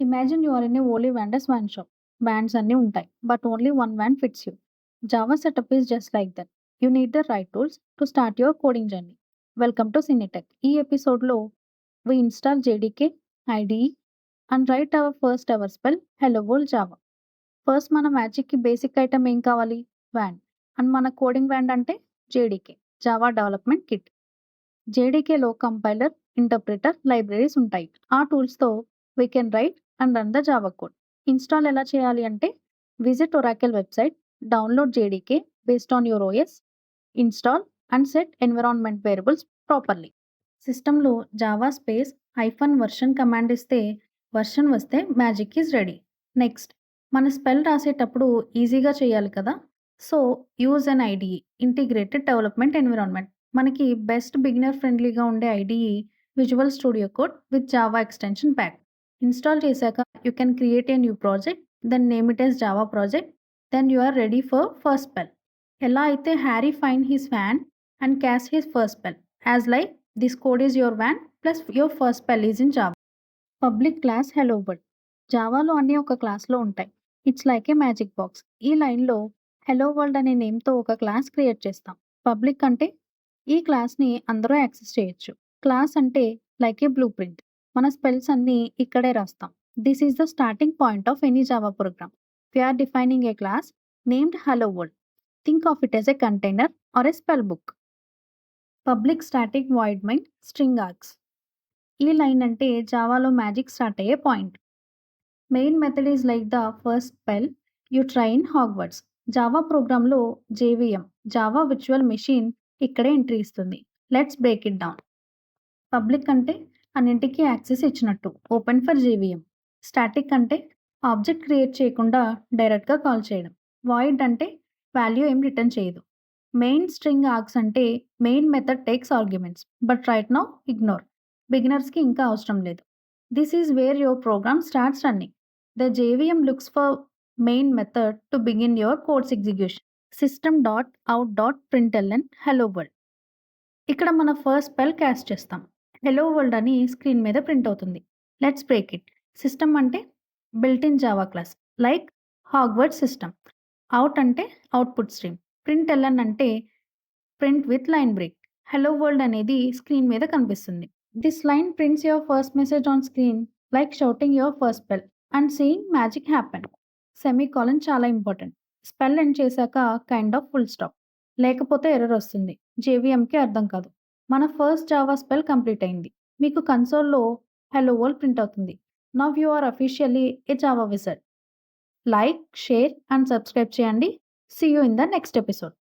Imagine you are in a Wholly Wander's van shop. Vans అన్నీ ఉంటాయి. But only one van fits you. Java setup is just like that. You need the right tools to start your coding journey. Welcome to Cinetech. ఈ ఎపిసోడ్లో we install JDK, IDE and write our first ever spell Hello World Java. First మన మ్యాజిక్కి basic item ఏం కావాలి? Wand. And మన coding wand అంటే JDK, Java development kit. జేడీకేలో compiler, interpreter, libraries ఉంటాయి. ఆ టూల్స్తో we can write and run the Java code. Install ఎలా చేయాలి అంటే visit Oracle website, download JDK based on your OS, install and set environment variables properly. సిస్టంలో Java space -version command ఇస్తే version వస్తే magic is ready. Next మన spell రాసేటప్పుడు ఈజీగా చేయాలి కదా, so use an IDE, integrated development environment. మనకి best beginner ఫ్రెండ్లీగా ఉండే IDE Visual Studio Code with Java extension pack. Install చేశాక you can create a new project, then name it as Java project, then you are ready for first spell. ఎలా అయితే Harry find his wand and cast his first spell, as like this code is your wand plus your first spell is in Java. Public class hello world. జావాలో అన్నీ ఒక క్లాస్లో ఉంటాయి. It's like a magic box. ఈ లైన్లో hello world అనే నేమ్తో ఒక class create చేస్తాం. పబ్లిక్ అంటే ఈ క్లాస్ని అందరూ యాక్సెస్ చేయొచ్చు. క్లాస్ అంటే లైక్ ఏ బ్లూ ప్రింట్. మన స్పెల్స్ అన్నీ ఇక్కడే రాస్తాం. This is the starting point of any Java program. We're defining a class named hello world. Think of it as a container or a spell book. Public static void main string args. ఈ line అంటే జావాలో magic start అయ్యే point. Main method is like the first spell you try in Hogwarts. Java ప్రోగ్రాంలో JVM, Java virtual machine ఇక్కడే entry ఇస్తుంది. Let's break it down. Public అంటే అన్నింటికి access ఇచ్చినట్టు, ఓపెన్ ఫర్ జేవిఎం. స్టాటిక్ అంటే ఆబ్జెక్ట్ క్రియేట్ చేయకుండా డైరెక్ట్గా కాల్ చేయడం. వాయిడ్ అంటే వాల్యూ ఏం రిటర్న్ చేయదు. మెయిన్ స్ట్రింగ్ ఆర్గ్స్ అంటే main method takes arguments, but right now ignore. బిగినర్స్కి ఇంకా అవసరం లేదు. This is where your program starts running. The JVM looks for main method to begin your code's execution. System.out.println hello world. ఇక్కడ మన first spell cast చేస్తాం. Hello world అని screen మీద print అవుతుంది. Let's break it. సిస్టమ్ అంటే built in Java class like Hogwarts system. Out అంటే output stream. println అంటే print with line break. Hello world అనేది స్క్రీన్ మీద కనిపిస్తుంది. This line prints your first message on screen like shouting your first spell and seeing magic happen. Semicolon చాలా important. Spell end చేశాక kind of full stop, లేకపోతే error వస్తుంది. జేవిఎంకి అర్థం కాదు. మన ఫస్ట్ జావా స్పెల్ కంప్లీట్ అయింది. మీకు కన్సోల్లో హెలో వరల్డ్ ప్రింట్ అవుతుంది. Now you are officially a Java wizard. Like, share and subscribe చేయండి. See you in the next episode.